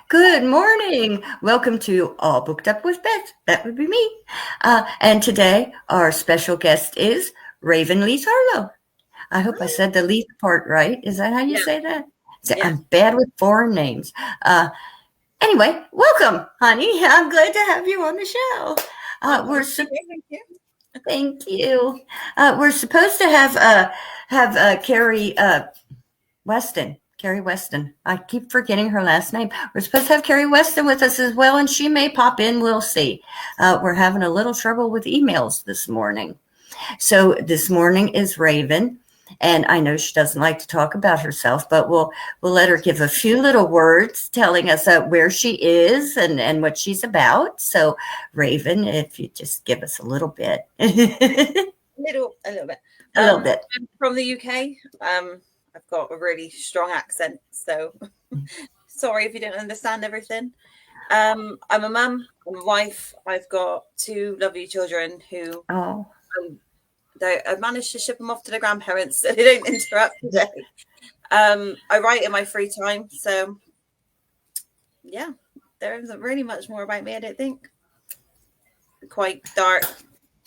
Good morning. Welcome to All Booked Up with Beth. That would be me. And today our special guest is Raven Leithe Harlow. I hope I said the Leithe part right. Is that how you Yeah, say that? yeah. I'm bad with foreign names. Anyway, welcome, honey. I'm glad to have you on the show. I'm We're glad to be here. Thank you. Thank you. We're supposed to have Carrie Weston. Carrie Weston. I keep forgetting her last name. We're supposed to have Carrie Weston with us as well, and she may pop in. We'll see. We're having a little trouble with emails this morning. So this morning is Raven, and I know she doesn't like to talk about herself, but we'll let her give a few little words telling us where she is and what she's about. So Raven, if you just give us a little bit, a A little bit. little bit. I'm from the UK. I've got a really strong accent, so sorry if you don't understand everything. I'm a mum. I'm a wife. I've got two lovely children who Oh, I've managed to ship them off to their grandparents so they don't interrupt today. I write in my free time, so yeah, there isn't really much more about me. I don't think. Quite dark.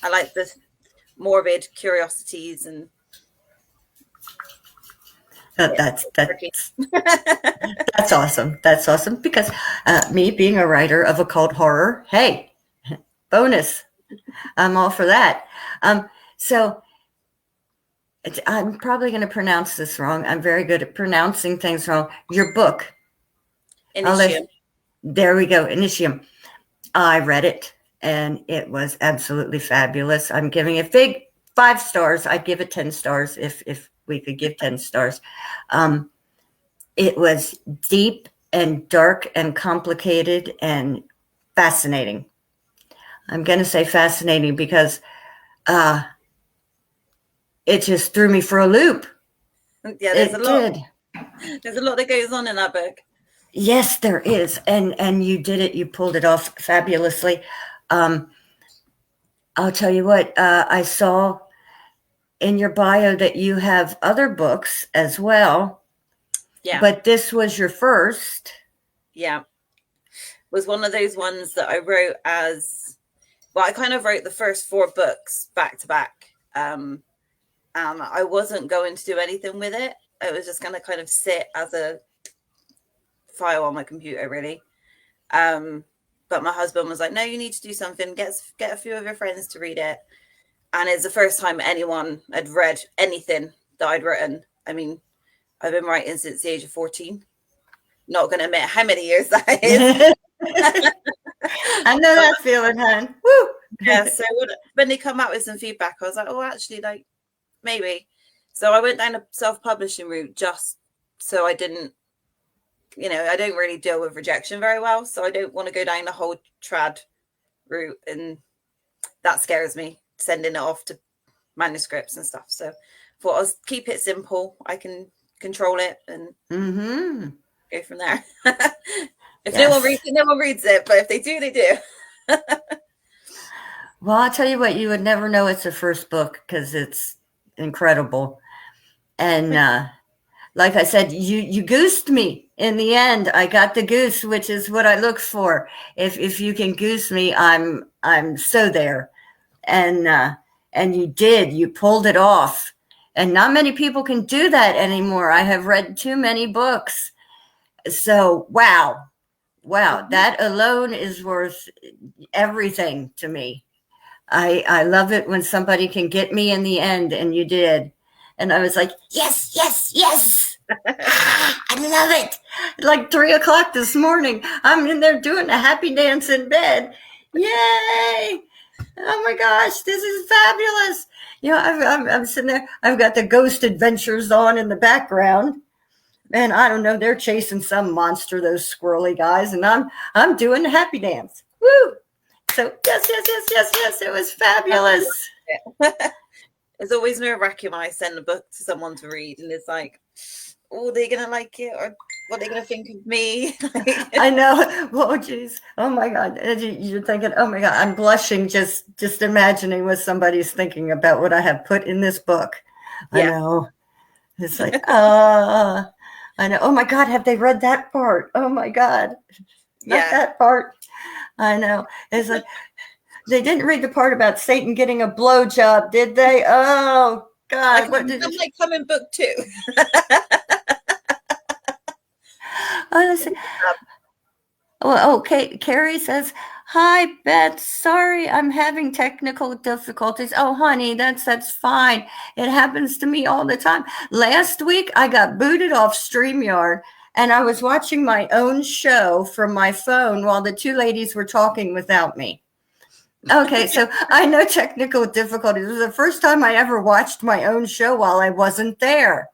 I like the morbid curiosities and that's that's awesome. That's awesome because me being a writer of occult horror, hey, bonus. I'm all for that. So I'm probably going to pronounce this wrong. I'm very good at pronouncing things wrong. Your book. Initium. There we go. Initium. I read it and it was absolutely fabulous. I'm giving it big 5 stars. I'd give it 10 stars if we could give 10 stars. It was deep and dark and complicated and fascinating. I'm going to say fascinating because it just threw me for a loop. Yeah, there's a lot. There's a lot that goes on in that book. Yes, there is, and you did it. You pulled it off fabulously. I'll tell you what. I saw in your bio that you have other books as well. Yeah, but this was your first. Yeah, was one of those ones that I wrote as well. I kind of wrote the first 4 books back to back. I wasn't going to do anything with it. It was just going to kind of sit as a file on my computer, really. But my husband was like, "No, you need to do something. Get a few of your friends to read it." And it's the first time anyone had read anything that I'd written. I mean, I've been writing since the age of 14. Not going to admit how many years that is. I know that feeling, hon. Woo! Yeah. So when they come out with some feedback, I was like, "Oh, actually, like maybe." So I went down a self-publishing route just so I didn't, I don't really deal with rejection very well. So I don't want to go down the whole trad route. And that scares me, sending it off to manuscripts and stuff. So I thought I'll keep it simple. I can control it and go from there. If no one reads it, no one reads it. But if they do, they do. Well, I'll tell you what, you would never know it's the first book because it's incredible. And like I said, you goosed me in the end. I got the goose, which is what I look for. If you can goose me, I'm so there. And you did. You pulled it off. And not many people can do that anymore. I have read too many books. So, wow, that alone is worth everything to me. I love it when somebody can get me in the end, and you did. And I was like, yes, yes, yes. I love it. Like 3:00 this morning, I'm in there doing a happy dance in bed. Yay. Oh my gosh, this is fabulous. I'm sitting there. I've got the Ghost Adventures on in the background. And I don't know, they're chasing some monster, those squirrely guys, and I'm doing the happy dance. Woo! So yes, it was fabulous. It's always nerve-wracking when I send a book to someone to read, and it's like, oh, they're gonna like it, or what are they gonna think of me? I know. Oh, geez. Oh my God. You're thinking, oh my God, I'm blushing just imagining what somebody's thinking about what I have put in this book. Yeah. I know. It's like, I know. Oh my God, have they read that part? Oh my God, not that part. I know. It's like they didn't read the part about Satan getting a blowjob, did they? Oh God, what did that might come in book 2? Honestly. Well, okay. Carrie says, "Hi, Beth. Sorry, I'm having technical difficulties." Oh, honey, that's fine. It happens to me all the time. Last week, I got booted off StreamYard, and I was watching my own show from my phone while the two ladies were talking without me. Okay, so I know technical difficulties. It was the first time I ever watched my own show while I wasn't there.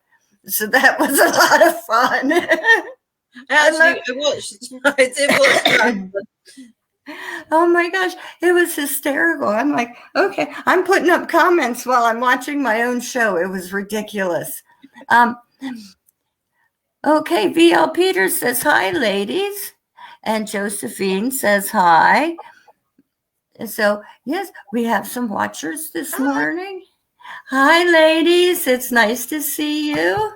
So that was a lot of fun. Actually, I did watch that. Oh my gosh, it was hysterical. I'm like, okay, I'm putting up comments while I'm watching my own show. It was ridiculous. Okay, VL Peters says, hi, ladies. And Josephine says, hi. So, yes, we have some watchers this morning. Hi, ladies. It's nice to see you.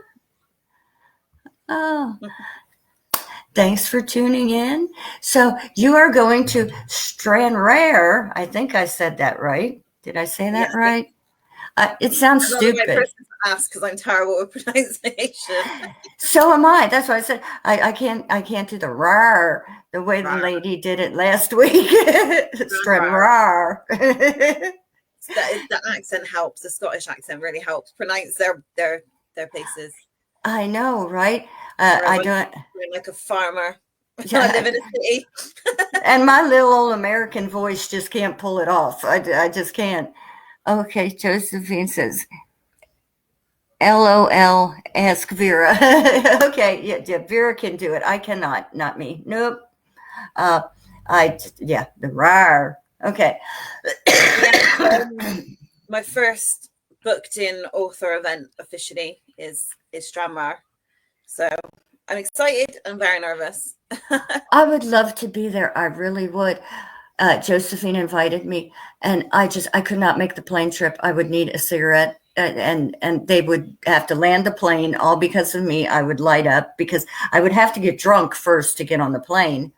Oh, thanks for tuning in. So, you are going to Stranraer. I think I said that right. Did I say that right? It sounds stupid. I'm not the right person to ask because I'm terrible with pronunciation. So am I. That's why I said I can't do the rar the way the lady did it last week. Stranraer. The accent helps. The Scottish accent really helps pronounce their places. I know, right? I don't. I'm like a farmer. Yeah. I live in a city. And my little old American voice just can't pull it off. I just can't. Okay, Josephine says, LOL, ask Vera. Okay, yeah, Vera can do it. I cannot, not me. Nope. The rar. Okay. My first booked in author event officially is Stranraer. So I'm excited and very nervous. I would love to be there. I really would. Josephine invited me, and I could not make the plane trip. I would need a cigarette, and they would have to land the plane all because of me. I would light up because I would have to get drunk first to get on the plane,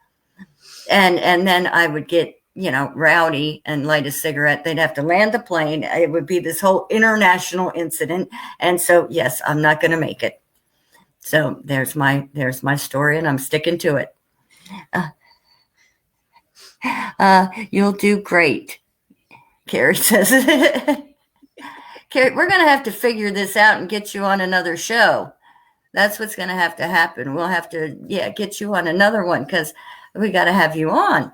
and then I would get rowdy and light a cigarette. They'd have to land the plane. It would be this whole international incident, and so yes, I'm not going to make it. So there's my story, and I'm sticking to it. You'll do great, Carrie says. Carrie, we're going to have to figure this out and get you on another show. That's what's going to happen. We'll have to, get you on another one because we got to have you on.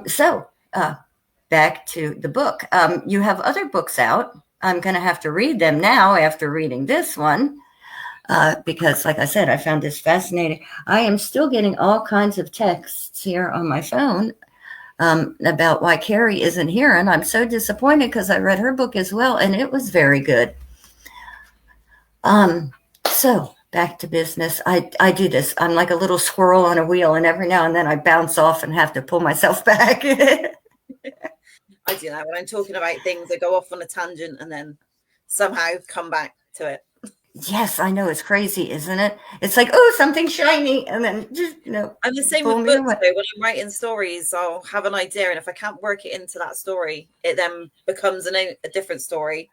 So back to the book. You have other books out. I'm going to have to read them now after reading this one. Because, like I said, I found this fascinating. I am still getting all kinds of texts here on my phone about why Carrie isn't here. And I'm so disappointed because I read her book as well, and it was very good. So back to business. I do this. I'm like a little squirrel on a wheel, and every now and then I bounce off and have to pull myself back. I do that. When I'm talking about things, I go off on a tangent and then somehow come back to it. Yes, I know. It's crazy, isn't it? It's like, oh, something shiny. And then just, I'm the same with books. Though. When I'm writing stories, I'll have an idea. And if I can't work it into that story, it then becomes a different story.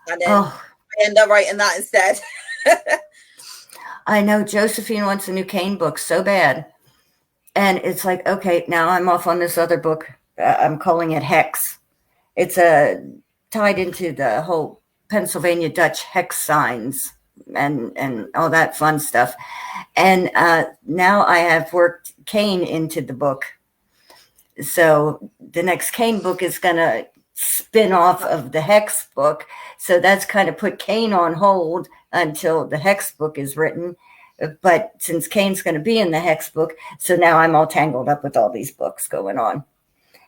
And then I end up writing that instead. I know. Josephine wants a new Kane book so bad. And it's like, okay, now I'm off on this other book. I'm calling it Hex. It's tied into the whole Pennsylvania Dutch hex signs and all that fun stuff. And now I have worked Kane into the book. So the next Kane book is going to spin off of the Hex book. So that's kind of put Kane on hold until the Hex book is written. But since Kane's going to be in the Hex book, so now I'm all tangled up with all these books going on.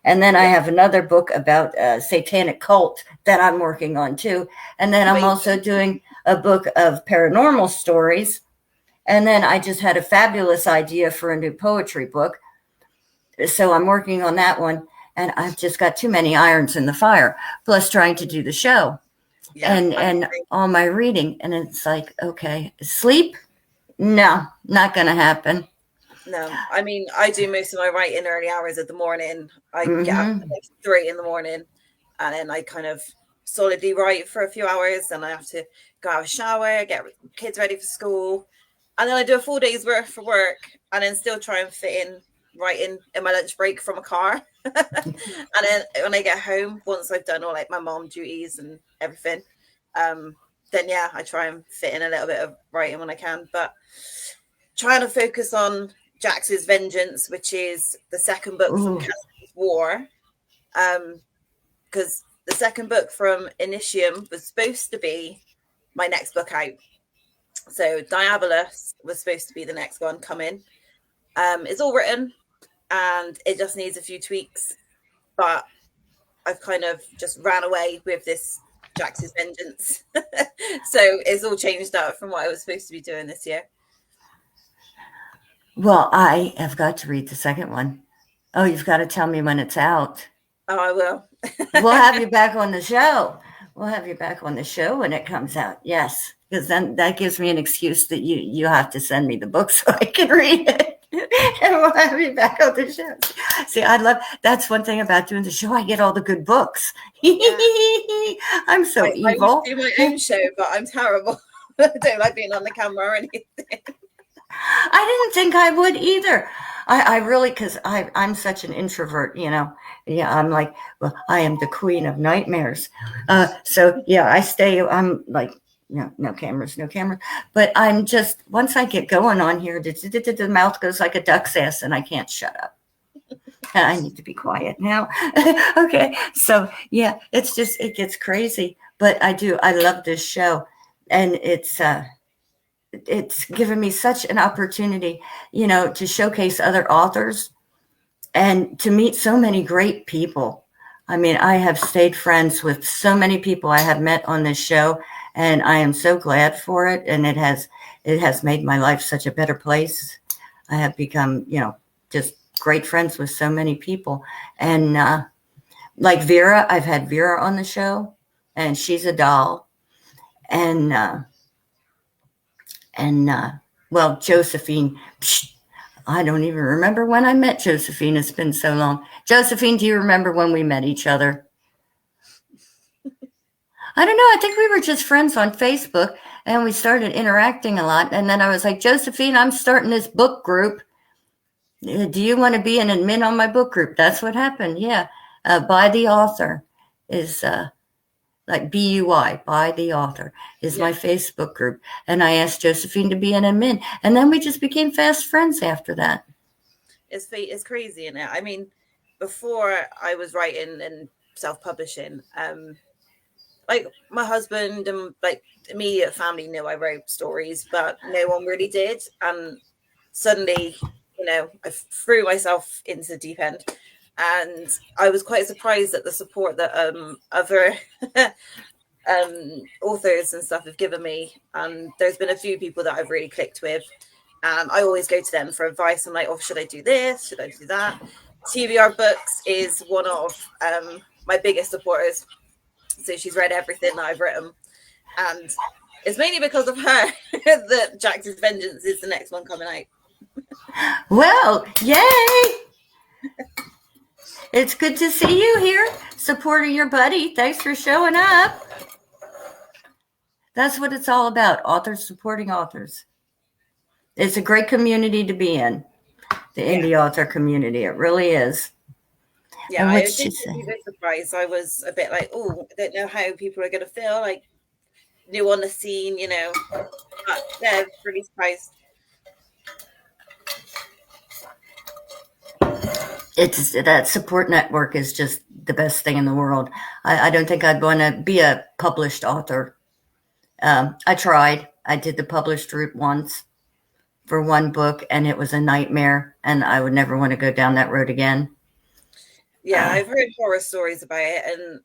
And then I have another book about a satanic cult that I'm working on too. And then I'm also doing a book of paranormal stories. And then I just had a fabulous idea for a new poetry book. So I'm working on that one. And I've just got too many irons in the fire, plus trying to do the show and all my reading. And it's like, okay, sleep No, not going to happen. No, I mean, I do most of my writing early hours of the morning. I get up at Mm-hmm. like 3 in the morning, and then I kind of solidly write for a few hours. And I have to go have a shower, get kids ready for school, and then I do a full day's work for work, and then still try and fit in writing in my lunch break from a car. And then when I get home, once I've done all like my mom duties and everything, then yeah, I try and fit in a little bit of writing when I can. But trying to focus on Jax's Vengeance, which is the second book from Ooh. Caspian's War, because the second book from Initium was supposed to be my next book out. So Diabolus was supposed to be the next one coming. It's all written and it just needs a few tweaks, but I've kind of just ran away with this Jax's Vengeance. So it's all changed up from what I was supposed to be doing this year. Well, I have got to read the second one. Oh, you've got to tell me when it's out. Oh, I will. We'll have you back on the show. We'll have you back on the show when it comes out. Yes, because then that gives me an excuse that you have to send me the book so I can read it. And we'll have you back on the show. See, I love that's one thing about doing the show. I get all the good books. Yeah. I'm so evil. I do my own show, but I'm terrible. I don't like being on the camera or anything. I didn't think I would either. I really, because I'm such an introvert, you know. Yeah, I'm like, well, I am the queen of nightmares. So yeah, I'm like, no cameras, no camera. But I'm just, once I get going on here, the mouth goes like a duck's ass and I can't shut up. I need to be quiet now. Okay, so yeah, it gets crazy. But I love this show. And it's given me such an opportunity, to showcase other authors and to meet so many great people. I mean, I have stayed friends with so many people I have met on this show, and I am so glad for it. And it has made my life such a better place. I have become, just great friends with so many people. And like Vera, I've had Vera on the show, and she's a doll. And well, Josephine, I don't even remember when I met Josephine. It's been so long. Josephine, do you remember when we met each other? I don't know. I think we were just friends on Facebook and we started interacting a lot. And then I was like, Josephine, I'm starting this book group. Do you want to be an admin on my book group? That's what happened. Yeah. By the author is like BUI, by the author, is my Facebook group. And I asked Josephine to be an admin. And then we just became fast friends after that. It's crazy, isn't it? I mean, before I was writing and self-publishing, like my husband and like immediate family knew I wrote stories, but no one really did. And suddenly, I threw myself into the deep end. And I was quite surprised at the support that other authors and stuff have given me. And there's been a few people that I've really clicked with. And I always go to them for advice. I'm like, oh, should I do this? Should I do that? TBR Books is one of my biggest supporters. So she's read everything that I've written. And it's mainly because of her that Jax's Vengeance is the next one coming out. Well, yay! It's good to see you here, supporting your buddy. Thanks for showing up. That's what it's all about, authors supporting authors. It's a great community to be in, the indie author community. It really is. Yeah, I was a bit surprised. I was a bit like, oh, I don't know how people are going to feel, like new on the scene, but they're really surprised. It's that support network is just the best thing in the world. I don't think I'd want to be a published author. I tried. I did the published route once for one book, and it was a nightmare, and I would never want to go down that road again. Yeah, I've heard horror stories about it, and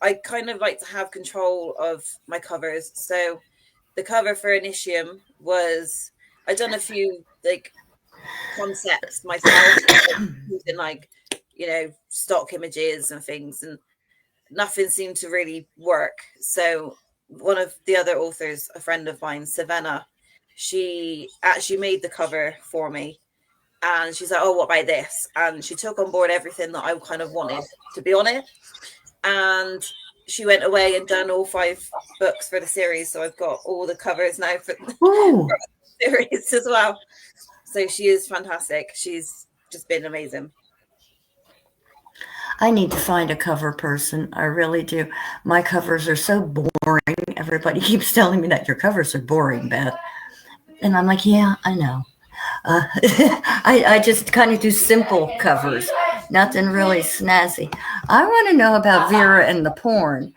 I kind of like to have control of my covers. So the cover for Initium was, I'd done a few like concepts myself using like stock images and things, and nothing seemed to really work. So one of the other authors, a friend of mine, Savannah, she actually made the cover for me. And she's like, oh, what about this? And she took on board everything that I kind of wanted to be on it. And she went away and done all 5 books for the series. So I've got all the covers now for the series as well. So she is fantastic. She's just been amazing. I need to find a cover person. I really do. My covers are so boring. Everybody keeps telling me that your covers are boring, Beth. And I'm like, yeah, I know. I just kind of do simple covers, nothing really snazzy. I want to know about Vera and the porn.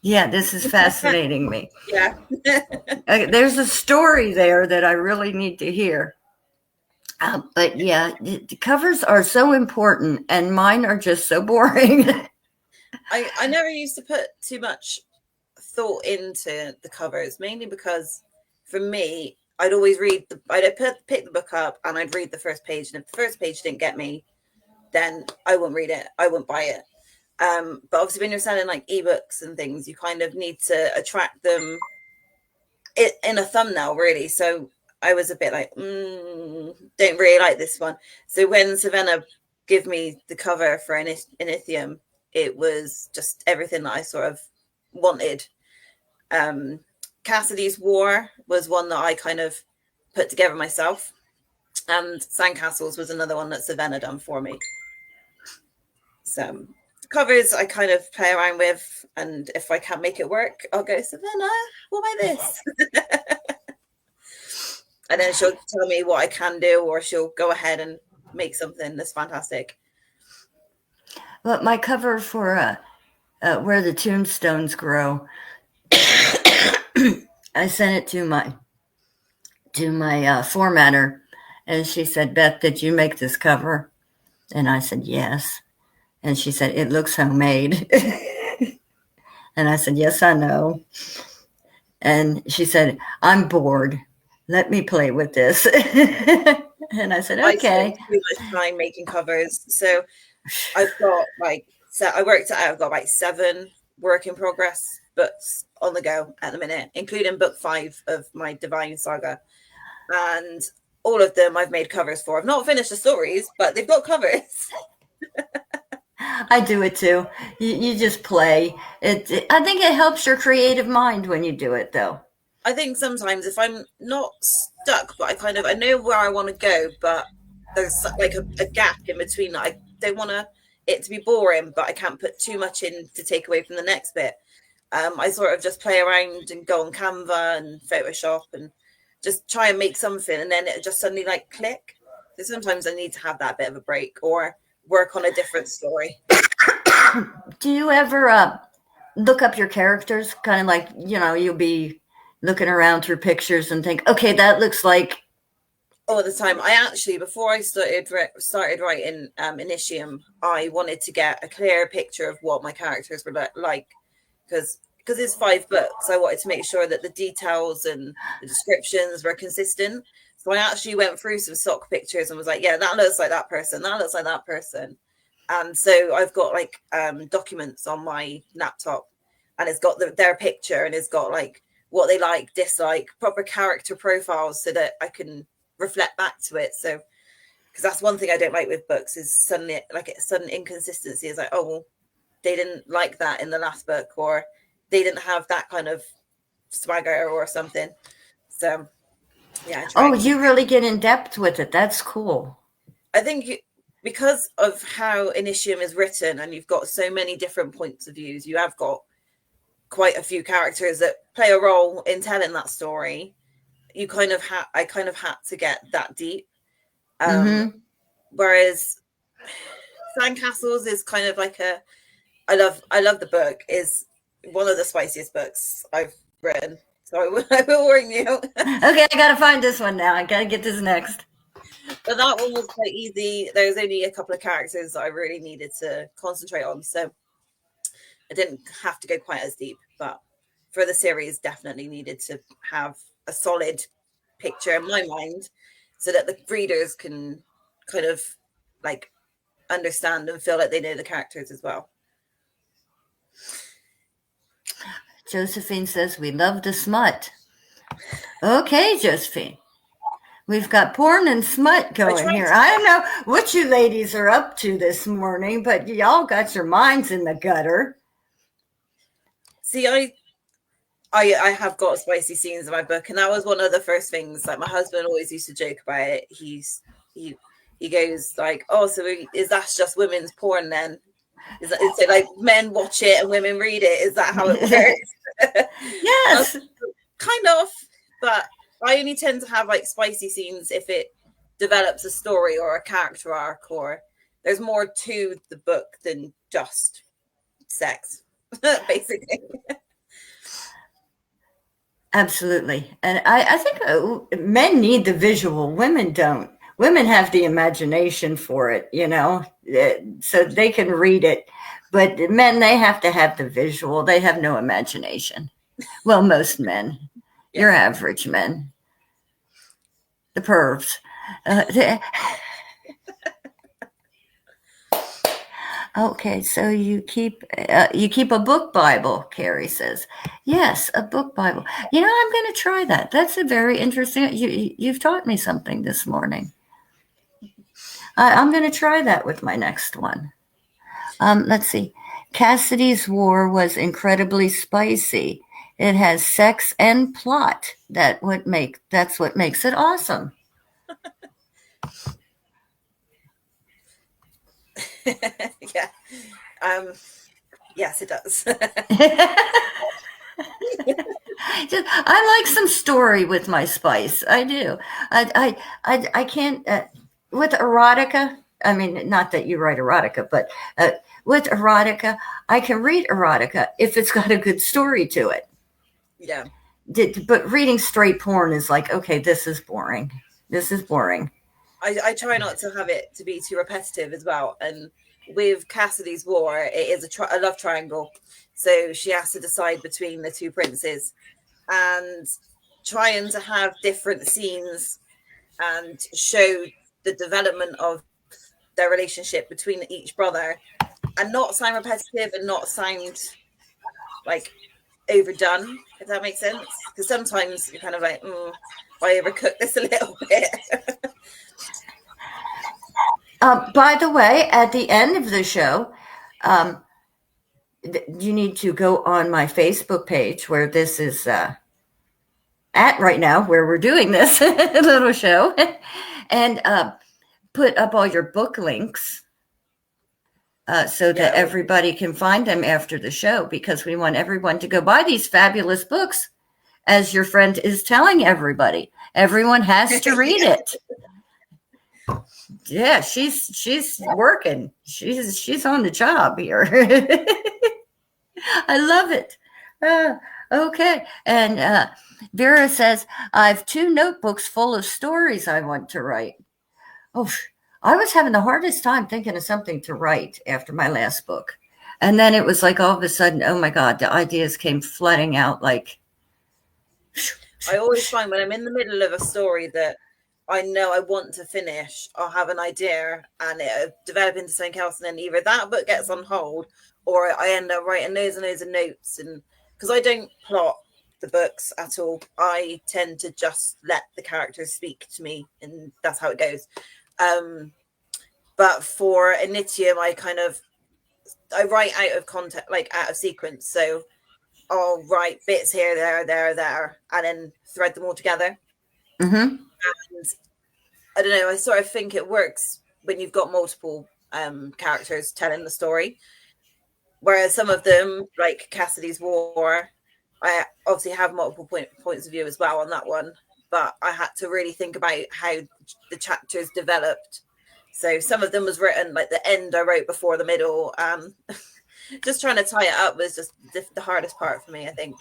Yeah, this is fascinating me. Yeah. There's a story there that I really need to hear. But yeah, the covers are so important, and mine are just so boring. I never used to put too much thought into the covers, mainly because for me, I'd always read I'd pick the book up and I'd read the first page, and if the first page didn't get me, then I wouldn't read it. I wouldn't buy it. But obviously, when you're selling like ebooks and things, you kind of need to attract them in a thumbnail, really. So I was a bit like, don't really like this one. So when Savannah gave me the cover for Inithium, it was just everything that I sort of wanted. Cassidy's War was one that I kind of put together myself, and Sandcastles was another one that Savannah done for me. So covers I kind of play around with, and if I can't make it work, I'll go, Savannah, what about this? And then she'll tell me what I can do, or she'll go ahead and make something that's fantastic. But my cover for Where the Tombstones Grow, I sent it to my formatter, and she said, Beth, did you make this cover? And I said, yes. And she said, it looks homemade. And I said, yes, I know. And she said, I'm bored. Let me play with this. And I said, okay. I spent too much time making covers. So I've got I worked it out. I've got about 7 work in progress books on the go at the minute, including book 5 of my Divine Saga. And all of them I've made covers for. I've not finished the stories, but they've got covers. I do it too. You just play. I think it helps your creative mind when you do it, though. I think sometimes if I'm not stuck, but I know where I want to go, but there's like a gap in between that I don't want it to be boring, but I can't put too much in to take away from the next bit. I sort of just play around and go on Canva and Photoshop and just try and make something, and then it just suddenly like click. So sometimes I need to have that bit of a break or work on a different story. Do you ever look up your characters? Kind of like, you'll be looking around through pictures and think, okay, that looks like. All the time. I actually, before I started writing Initium, I wanted to get a clear picture of what my characters were like, because it's 5 books. I wanted to make sure that the details and the descriptions were consistent. So I actually went through some stock pictures and was like, yeah, that looks like that person. That looks like that person. And so I've got like documents on my laptop, and it's got their picture, and it's got like what they like, dislike, proper character profiles, so that I can reflect back to it. So because that's one thing I don't like with books is sudden inconsistency. Is like, oh, well, they didn't like that in the last book, or they didn't have that kind of swagger or something. So yeah. You really get in depth with it. That's cool. I think because of how Initium is written, and you've got so many different points of views, you have got quite a few characters that play a role in telling that story. I kind of had to get that deep. Whereas Sandcastles is kind of like I love the book. Is one of the spiciest books I've written. So I will warn you. Okay, I gotta find this one now. I gotta get this next. But that one was quite easy. There was only a couple of characters that I really needed to concentrate on, so I didn't have to go quite as deep. But for the series, definitely needed to have a solid picture in my mind, so that the readers can kind of like understand and feel like they know the characters as well. Josephine says we love the smut. Okay, Josephine. We've got porn and smut going here. I don't know what you ladies are up to this morning, but y'all got your minds in the gutter. See, I have got spicy scenes in my book, and that was one of the first things. Like, my husband always used to joke about it. He goes like, "Oh, so is that just women's porn then? Is it like men watch it and women read it? Is that how it works?" Yes, kind of. But I only tend to have like spicy scenes if it develops a story or a character arc, or there's more to the book than just sex, basically. Absolutely. And I think men need the visual. Women don't. Women have the imagination for it, so they can read it. But men, they have to have the visual. They have no imagination. Well, most men. Yeah. Your average men. The pervs. Okay, so you keep a book Bible, Carrie says. Yes, a book Bible. I'm going to try that. That's a very interesting. You've taught me something this morning. I'm going to try that with my next one. Let's see. Cassidy's War was incredibly spicy. It has sex and plot. That's what makes it awesome. Yeah. Yes, it does. I like some story with my spice. I do. I can't with erotica. I mean, not that you write erotica, but with erotica, I can read erotica if it's got a good story to it. Yeah. But reading straight porn is like, okay, this is boring. This is boring. I try not to have it to be too repetitive as well. And with Cassidy's War, it is a love triangle. So she has to decide between the two princes, and trying to have different scenes and show the development of their relationship between each brother, and not sound repetitive and not sound like overdone, if that makes sense. Because sometimes you're kind of like, I overcooked this a little bit. By the way, at the end of the show, you need to go on my Facebook page where this is at right now, where we're doing this little show, and put up all your book links so that everybody can find them after the show, because we want everyone to go buy these fabulous books, as your friend is telling everybody. Everyone has to read it. Yeah, she's working. She's on the job here. I love it. Okay. And Vera says, I have 2 notebooks full of stories I want to write. Oh, I was having the hardest time thinking of something to write after my last book. And then it was like all of a sudden, oh my God, the ideas came flooding out like. I always find when I'm in the middle of a story that I know I want to finish, I'll have an idea and it'll develop into something else, and then either that book gets on hold or I end up writing loads and loads of notes. And because I don't plot the books at all, I tend to just let the characters speak to me, and that's how it goes. But for Initium, I write out of context, like out of sequence. So I'll write bits here, there, and then thread them all together. Mm-hmm. And I don't know, I sort of think it works when you've got multiple characters telling the story. Whereas some of them, like Cassidy's War, I obviously have multiple points of view as well on that one. But I had to really think about how the chapters developed. So some of them was written, like the end I wrote before the middle. Just trying to tie it up was just the hardest part for me, I think.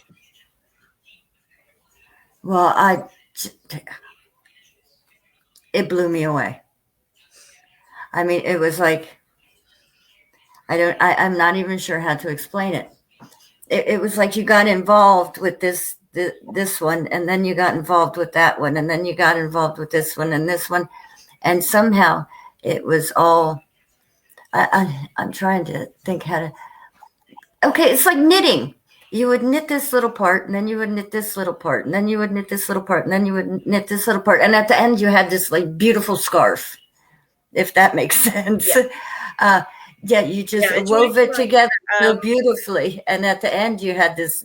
Well, it blew me away. I mean, it was like, I'm not even sure how to explain it. It was like you got involved with this one, and then you got involved with that one, and then you got involved with this one and this one. And somehow it was all, I'm trying to think how to, okay, it's like knitting. you would knit this little part, and then you would knit this little part, and then you would knit this little part, and then you would knit this little part, and at the end you had this like beautiful scarf, if that makes sense. You just wove it together so beautifully, and at the end you had this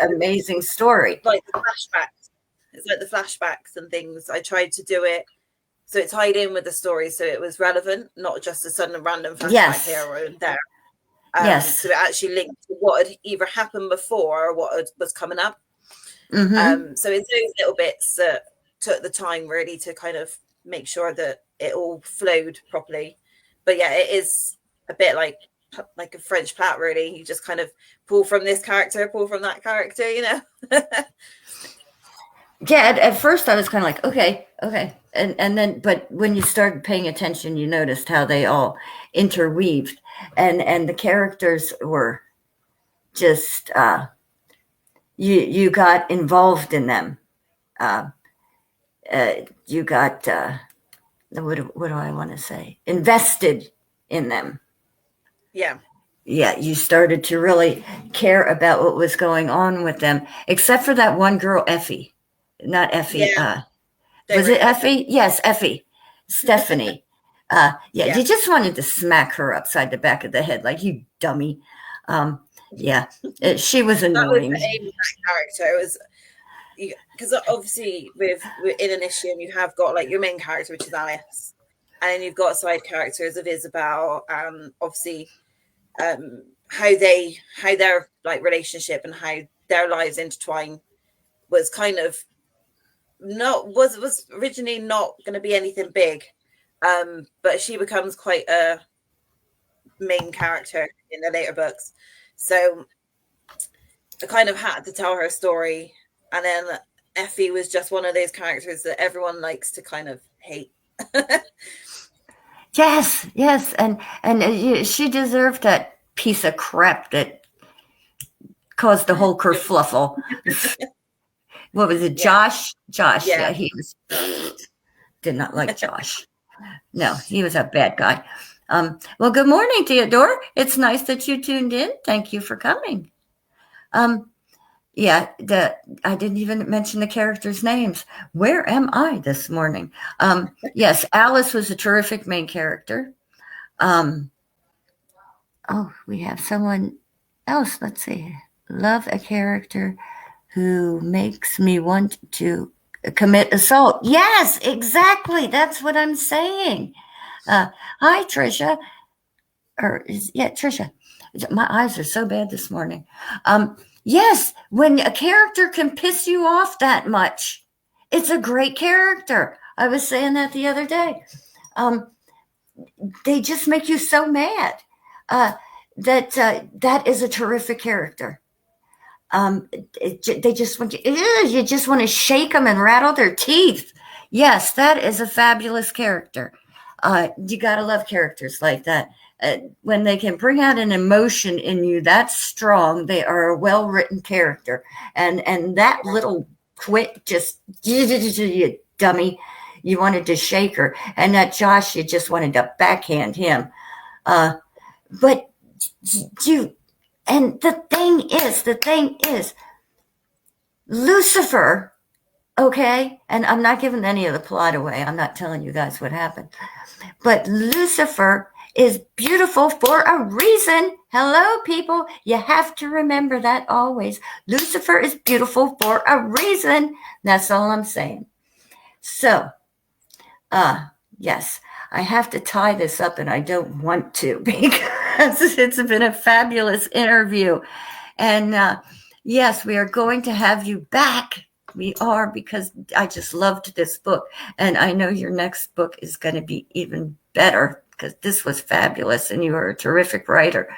amazing story. Like the flashbacks. It's like the flashbacks and things. I tried to do it so it tied in with the story, so it was relevant, not just a sudden random flashback here or there. So it actually linked to what had either happened before or what was coming up. Mm-hmm. So it's those little bits that took the time really to kind of make sure that it all flowed properly. But yeah, it is a bit like a French plait, really. You just kind of pull from this character, pull from that character, you know. Yeah, at first I was kind of like, okay. And then, but when you started paying attention, you noticed how they all interweaved, and the characters were just, you got involved in them. You got, what do I want to say? Invested in them. Yeah. Yeah, you started to really care about what was going on with them, except for that one girl, Effie. Not Effie. Yeah. Was it Effie? Yes, Effie. Stephanie. You just wanted to smack her upside the back of the head, like, you dummy. She was annoying. That was the aim of that character. It was because obviously with in Initium you have got like your main character, which is Alice, and then you've got side characters of Isabel, obviously how their like relationship and how their lives intertwine was kind of was originally not going to be anything big, but she becomes quite a main character in the later books, so I kind of had to tell her story. And then Effie was just one of those characters that everyone likes to kind of hate. Yes, and she deserved that piece of crap that caused the whole kerfluffle. What was it, Josh? Josh, yeah, he was did not like Josh. No, he was a bad guy. Well, good morning, Theodore. It's nice that you tuned in. Thank you for coming. I didn't even mention the characters' names. Where am I this morning? Yes, Alice was a terrific main character. We have someone else. Let's see. Love a character who makes me want to commit assault. Yes, exactly. That's what I'm saying. Hi, Trisha. Trisha. My eyes are so bad this morning. Yes, when a character can piss you off that much, it's a great character. I was saying that the other day. They just make you so mad. That is a terrific character. They just want you just want to shake them and rattle their teeth. Yes, that is a fabulous character. You got to love characters like that. When they can bring out an emotion in you that's strong, they are a well-written character. And that little quit, just, you dummy, you wanted to shake her. And that Josh, you just wanted to backhand him. But the thing is, Lucifer, okay, and I'm not giving any of the plot away. I'm not telling you guys what happened. But Lucifer is beautiful for a reason. Hello, people. You have to remember that always. Lucifer is beautiful for a reason. That's all I'm saying. So, yes, I have to tie this up, and I don't want to because it's been a fabulous interview. And yes, we are going to have you back. We are, because I just loved this book. And I know your next book is going to be even better, because this was fabulous and you are a terrific writer.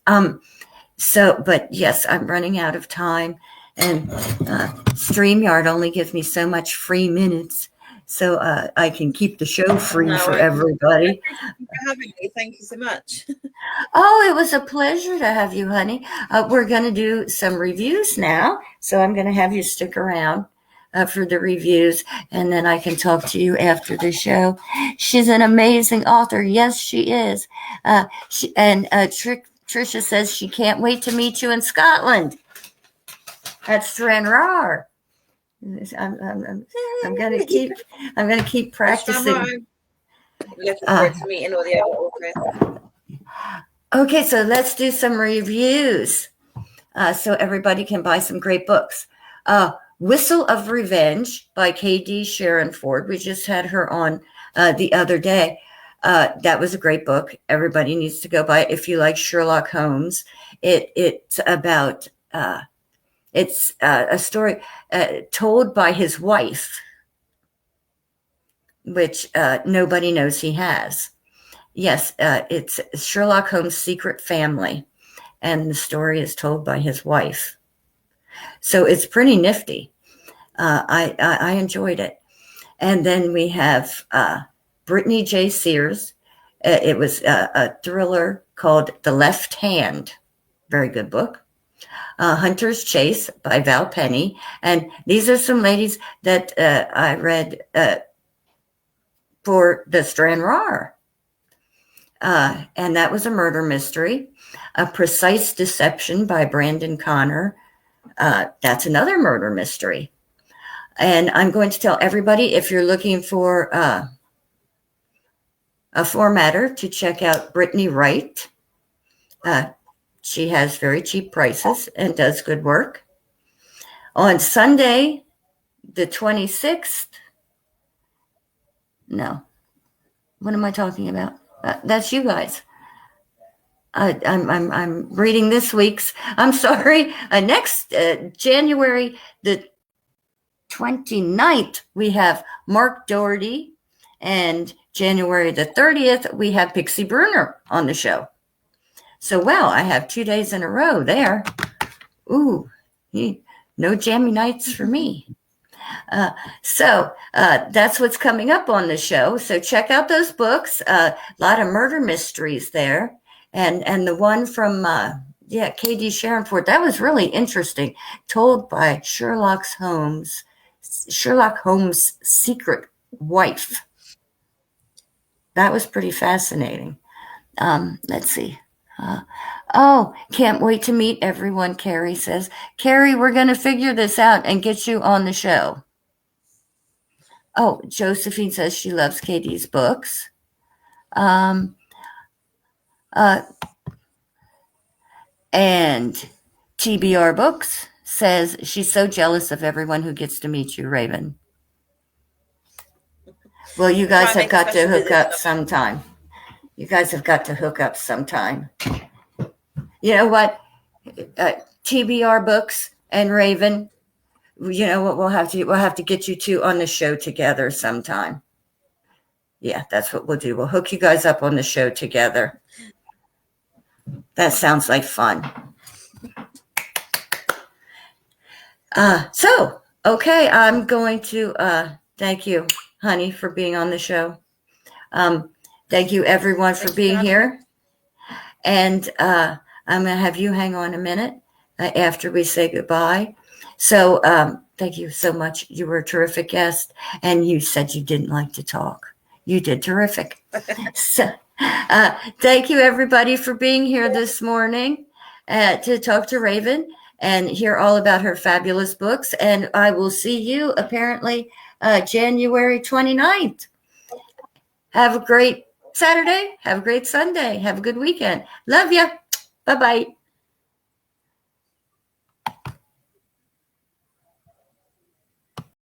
But yes, I'm running out of time, and StreamYard only gives me so much free minutes, so I can keep the show free for everybody. Thank you so much. Oh, it was a pleasure to have you, honey. We're going to do some reviews now, so I'm going to have you stick around for the reviews, and then I can talk to you after the show. She's an amazing author. Yes, she is. Trisha says she can't wait to meet you in Scotland. at Stranraer. I'm gonna keep practicing. Looking forward to meeting all the other authors. Okay, so let's do some reviews, so everybody can buy some great books. Whistle of Revenge by K.D. Sharon Ford. We just had her on the other day. That was a great book. Everybody needs to go buy it if you like Sherlock Holmes. It's about it's a story told by his wife, which nobody knows he has. Yes, it's Sherlock Holmes' secret family, and the story is told by his wife. So it's pretty nifty. I enjoyed it. And then we have Brittany J. Sears. It was a thriller called The Left Hand. Very good book. Hunter's Chase by Val Penny. And these are some ladies that I read for the Stranraer. And that was a murder mystery. A Precise Deception by Brandon Connor. That's another murder mystery. And I'm going to tell everybody, if you're looking for a formatter, to check out Brittany Wright. She has very cheap prices and does good work. On Sunday, the 26th. No. What am I talking about? That's you guys. I'm reading this week's. I'm sorry. Next January the 29th, we have Mark Doherty, and January the 30th, we have Pixie Bruner on the show. So, wow, I have 2 days in a row there. Ooh, no jammy nights for me. So that's what's coming up on the show. So check out those books. A lot of murder mysteries there. And the one from, K.D. Sharon Ford, that was really interesting. Told by Sherlock Holmes' secret wife. That was pretty fascinating. Let's see. Can't wait to meet everyone, Carrie says. Carrie, we're going to figure this out and get you on the show. Oh, Josephine says she loves Katie's books. And TBR Books says she's so jealous of everyone who gets to meet you, Raven. Well, you guys have got to hook up sometime. You guys have got to hook up sometime. You know what? TBR Books and Raven, you know what? We'll have to get you two on the show together sometime. Yeah, that's what we'll do. We'll hook you guys up on the show together. That sounds like fun. Okay, I'm going to thank you, honey, for being on the show. Thank you, everyone, for being here. And I'm going to have you hang on a minute after we say goodbye. So thank you so much. You were a terrific guest, and you said you didn't like to talk. You did terrific. So thank you, everybody, for being here this morning to talk to Raven and hear all about her fabulous books. And I will see you apparently January 29th. Have a great Saturday. Have a great Sunday. Have a good weekend. Love you. Bye-bye.